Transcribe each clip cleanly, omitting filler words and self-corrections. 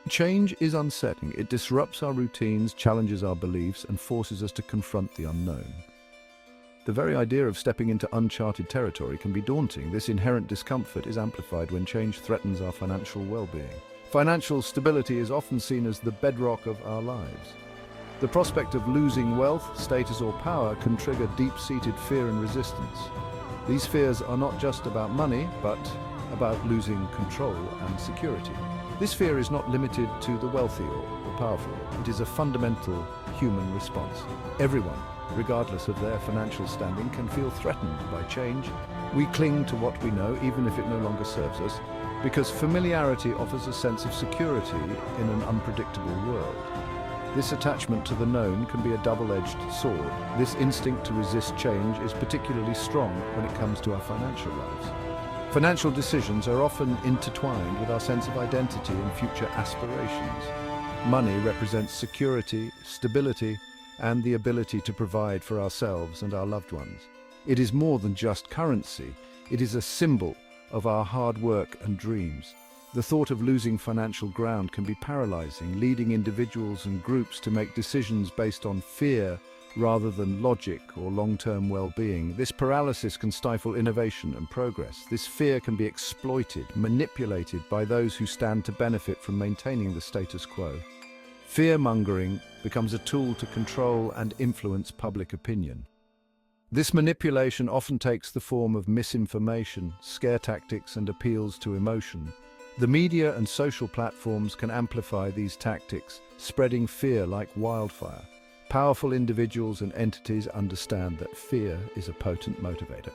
Change is unsettling. It disrupts our routines, challenges our beliefs, and forces us to confront the unknown. The very idea of stepping into uncharted territory can be daunting. This inherent discomfort is amplified when change threatens our financial well-being. Financial stability is often seen as the bedrock of our lives. The prospect of losing wealth, status, or power can trigger deep-seated fear and resistance. These fears are not just about money, but about losing control and security. This fear is not limited to the wealthy or the powerful. It is a fundamental human response. Everyone, regardless of their financial standing, can feel threatened by change. We cling to what we know, even if it no longer serves us, because familiarity offers a sense of security in an unpredictable world. This attachment to the known can be a double-edged sword. This instinct to resist change is particularly strong when it comes to our financial lives. Financial decisions are often intertwined with our sense of identity and future aspirations. Money represents security, stability, and the ability to provide for ourselves and our loved ones. It is more than just currency. It is a symbol of our hard work and dreams. The thought of losing financial ground can be paralyzing, leading individuals and groups to make decisions based on fear rather than logic or long-term well-being. This paralysis can stifle innovation and progress. This fear can be exploited, manipulated by those who stand to benefit from maintaining the status quo. Fear-mongering becomes a tool to control and influence public opinion. This manipulation often takes the form of misinformation, scare tactics, and appeals to emotion. The media and social platforms can amplify these tactics, spreading fear like wildfire. Powerful individuals and entities understand that fear is a potent motivator.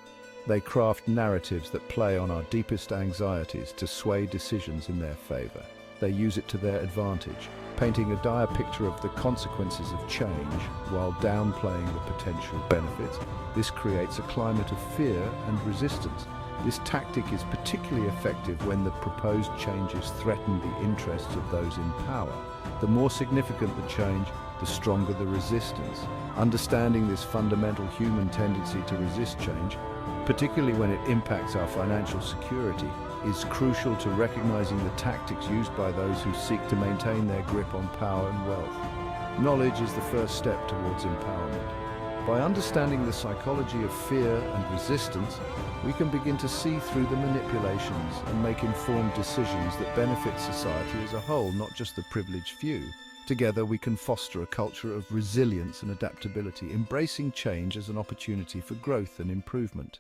They craft narratives that play on our deepest anxieties to sway decisions in their favor. They use it to their advantage, painting a dire picture of the consequences of change while downplaying the potential benefits. This creates a climate of fear and resistance. This tactic is particularly effective when the proposed changes threaten the interests of those in power. The more significant the change, the stronger the resistance. Understanding this fundamental human tendency to resist change, particularly when it impacts our financial security, is crucial to recognizing the tactics used by those who seek to maintain their grip on power and wealth. Knowledge is the first step towards empowerment. By understanding the psychology of fear and resistance, we can begin to see through the manipulations and make informed decisions that benefit society as a whole, not just the privileged few. Together, we can foster a culture of resilience and adaptability, embracing change as an opportunity for growth and improvement.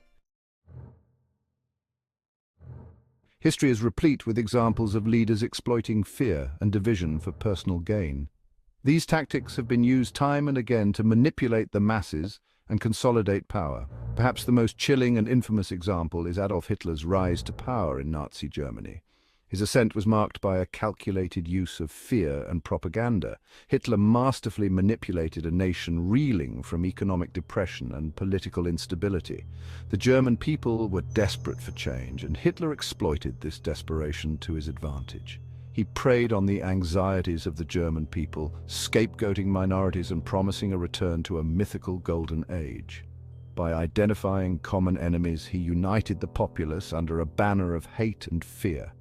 History is replete with examples of leaders exploiting fear and division for personal gain. These tactics have been used time and again to manipulate the masses and consolidate power. Perhaps the most chilling and infamous example is Adolf Hitler's rise to power in Nazi Germany. His ascent was marked by a calculated use of fear and propaganda. Hitler masterfully manipulated a nation reeling from economic depression and political instability. The German people were desperate for change, and Hitler exploited this desperation to his advantage. He preyed on the anxieties of the German people, scapegoating minorities and promising a return to a mythical golden age. By identifying common enemies, he united the populace under a banner of hate and fear.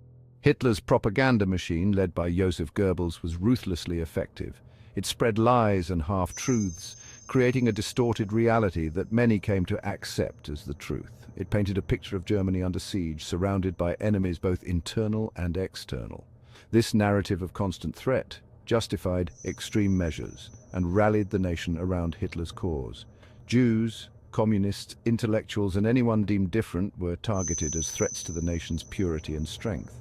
Hitler's propaganda machine, led by Joseph Goebbels, was ruthlessly effective. It spread lies and half-truths, creating a distorted reality that many came to accept as the truth. It painted a picture of Germany under siege, surrounded by enemies both internal and external. This narrative of constant threat justified extreme measures and rallied the nation around Hitler's cause. Jews, communists, intellectuals, and anyone deemed different were targeted as threats to the nation's purity and strength.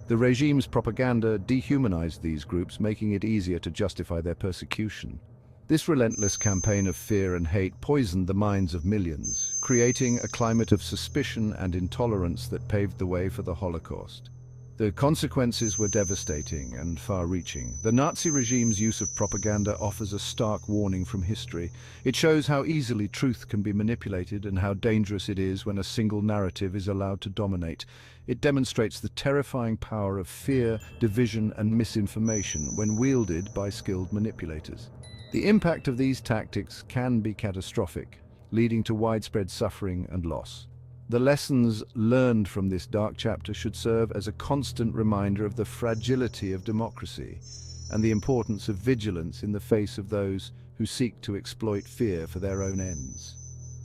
The regime's propaganda dehumanized these groups, making it easier to justify their persecution. This relentless campaign of fear and hate poisoned the minds of millions, creating a climate of suspicion and intolerance that paved the way for the Holocaust. The consequences were devastating and far-reaching. The Nazi regime's use of propaganda offers a stark warning from history. It shows how easily truth can be manipulated and how dangerous it is when a single narrative is allowed to dominate. It demonstrates the terrifying power of fear, division, and misinformation when wielded by skilled manipulators. The impact of these tactics can be catastrophic, leading to widespread suffering and loss. The lessons learned from this dark chapter should serve as a constant reminder of the fragility of democracy and the importance of vigilance in the face of those who seek to exploit fear for their own ends.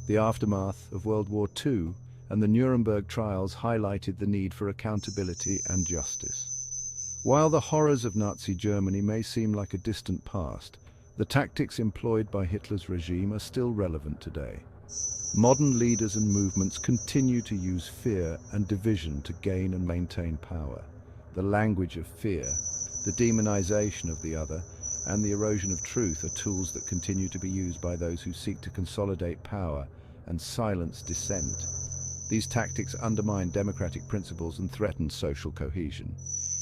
The aftermath of World War II and the Nuremberg trials highlighted the need for accountability and justice. While the horrors of Nazi Germany may seem like a distant past, the tactics employed by Hitler's regime are still relevant today. Modern leaders and movements continue to use fear and division to gain and maintain power. The language of fear, the demonization of the other, and the erosion of truth are tools that continue to be used by those who seek to consolidate power and silence dissent. These tactics undermine democratic principles and threaten social cohesion.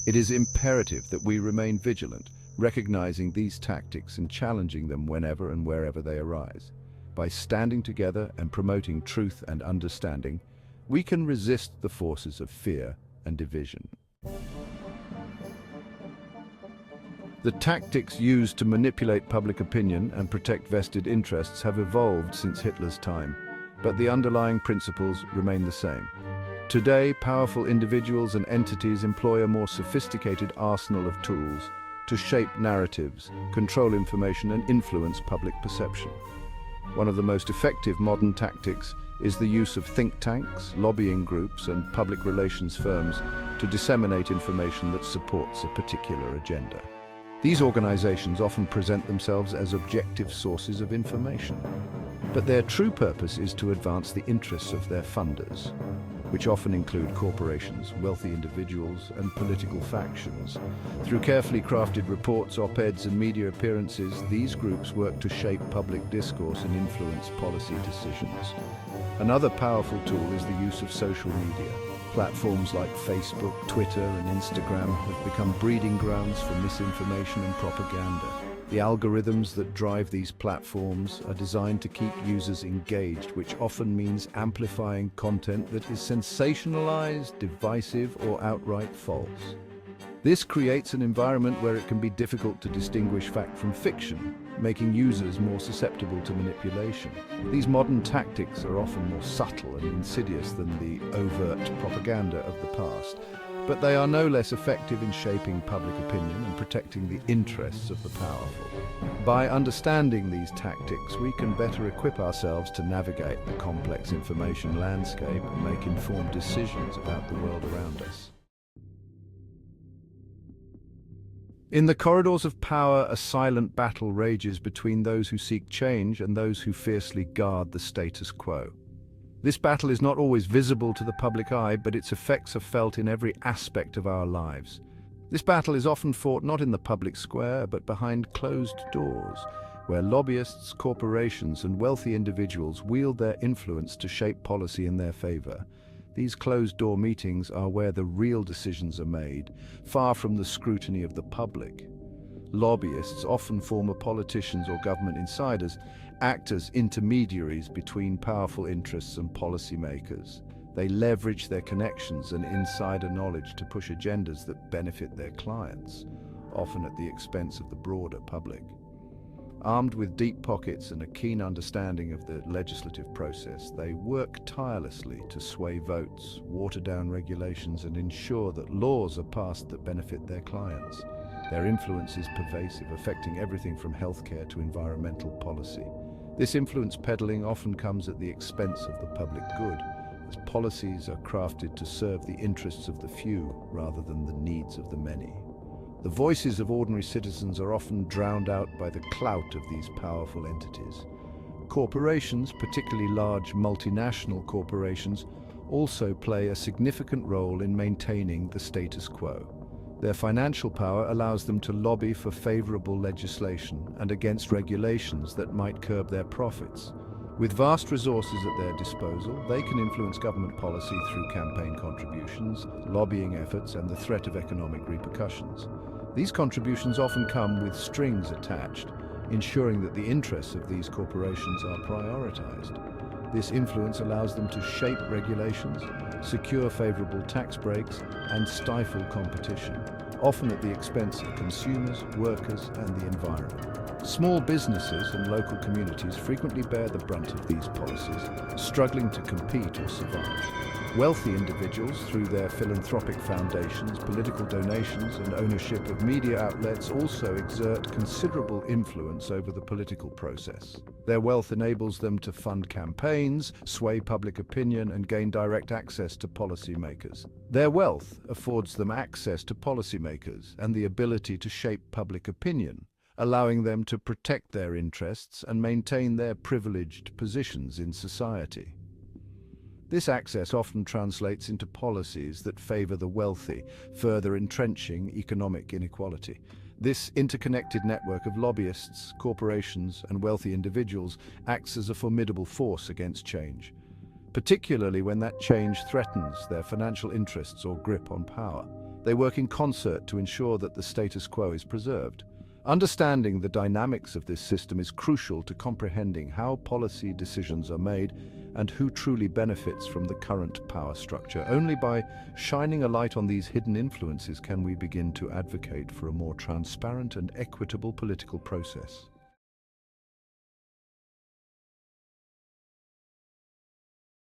It is imperative that we remain vigilant, recognizing these tactics and challenging them whenever and wherever they arise. By standing together and promoting truth and understanding, we can resist the forces of fear and division. The tactics used to manipulate public opinion and protect vested interests have evolved since Hitler's time, but the underlying principles remain the same. Today, powerful individuals and entities employ a more sophisticated arsenal of tools to shape narratives, control information, and influence public perception. One of the most effective modern tactics is the use of think tanks, lobbying groups, and public relations firms to disseminate information that supports a particular agenda. These organizations often present themselves as objective sources of information, but their true purpose is to advance the interests of their funders, which often include corporations, wealthy individuals, and political factions. Through carefully crafted reports, op-eds, and media appearances, these groups work to shape public discourse and influence policy decisions. Another powerful tool is the use of social media. Platforms like Facebook, Twitter, and Instagram have become breeding grounds for misinformation and propaganda. The algorithms that drive these platforms are designed to keep users engaged, which often means amplifying content that is sensationalized, divisive, or outright false. This creates an environment where it can be difficult to distinguish fact from fiction, making users more susceptible to manipulation. These modern tactics are often more subtle and insidious than the overt propaganda of the past, but they are no less effective in shaping public opinion and protecting the interests of the powerful. By understanding these tactics, we can better equip ourselves to navigate the complex information landscape and make informed decisions about the world around us. In the corridors of power, a silent battle rages between those who seek change and those who fiercely guard the status quo. This battle is not always visible to the public eye, but its effects are felt in every aspect of our lives. This battle is often fought not in the public square, but behind closed doors, where lobbyists, corporations, and wealthy individuals wield their influence to shape policy in their favor. These closed-door meetings are where the real decisions are made, far from the scrutiny of the public. Lobbyists, often former politicians or government insiders, act as intermediaries between powerful interests and policymakers. They leverage their connections and insider knowledge to push agendas that benefit their clients, often at the expense of the broader public. Armed with deep pockets and a keen understanding of the legislative process, they work tirelessly to sway votes, water down regulations, and ensure that laws are passed that benefit their clients. Their influence is pervasive, affecting everything from healthcare to environmental policy. This influence peddling often comes at the expense of the public good, as policies are crafted to serve the interests of the few rather than the needs of the many. The voices of ordinary citizens are often drowned out by the clout of these powerful entities. Corporations, particularly large multinational corporations, also play a significant role in maintaining the status quo. Their financial power allows them to lobby for favorable legislation and against regulations that might curb their profits. With vast resources at their disposal, they can influence government policy through campaign contributions, lobbying efforts, and the threat of economic repercussions. These contributions often come with strings attached, ensuring that the interests of these corporations are prioritized. This influence allows them to shape regulations, secure favorable tax breaks, and stifle competition. often at the expense of consumers, workers, and the environment. Small businesses and local communities frequently bear the brunt of these policies, struggling to compete or survive. Wealthy individuals, through their philanthropic foundations, political donations, and ownership of media outlets, also exert considerable influence over the political process. Their wealth enables them to fund campaigns, sway public opinion, and gain direct access to policymakers. Their wealth affords them access to policymakers and the ability to shape public opinion, allowing them to protect their interests and maintain their privileged positions in society. This access often translates into policies that favor the wealthy, further entrenching economic inequality. This interconnected network of lobbyists, corporations, and wealthy individuals acts as a formidable force against change, particularly when that change threatens their financial interests or grip on power. They work in concert to ensure that the status quo is preserved. Understanding the dynamics of this system is crucial to comprehending how policy decisions are made and who truly benefits from the current power structure. Only by shining a light on these hidden influences can we begin to advocate for a more transparent and equitable political process.